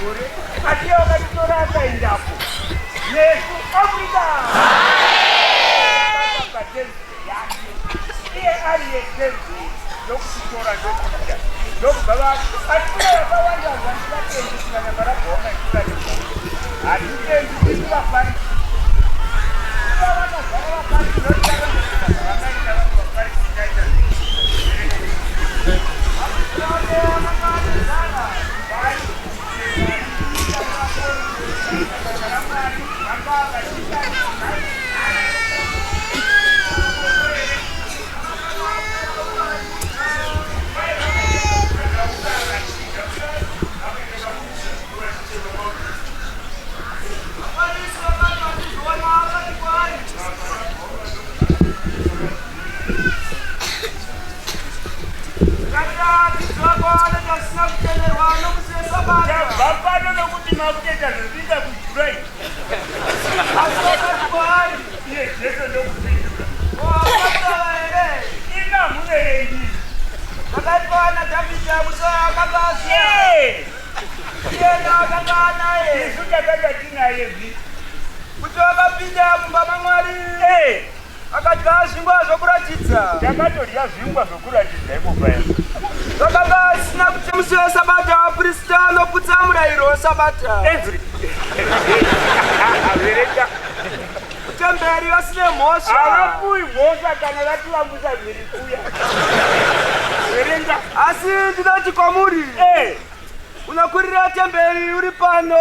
gore atiyo katitora akaendapo Yesu Afrika iye ari yetenzi yokutora ndokuita ndokubva atira yakawanda vanhu vatenzi kunyanya varagona ikutari hatitenzi kuti vafari vanogara vafari zvinotara vakaita vanhu vafari kuchaita Bapano nokuti makuita zvinoita kujurai. Iye Jesu ndokupindura. Ina munerei. Akatwana Davida musoya akabasa. Iye ndakakana ye. Yesu takanga tinaye vi. Kuti akapinda mumba maMwari. Akadya zvingwa zvokuratidza. Takatorya zvingwa zvokuratidza imoba yangu. Zvakanga zvisina kuti musi weSabata vaprista vanoputsa murayiro weSabata. Vereka. Kutemberi vasine mhosva. Havapuwi mhosva kana vativambusa mhiri kuya. Verenga. Asi ndinoti kwamuri. Unokurira temberi uri pano.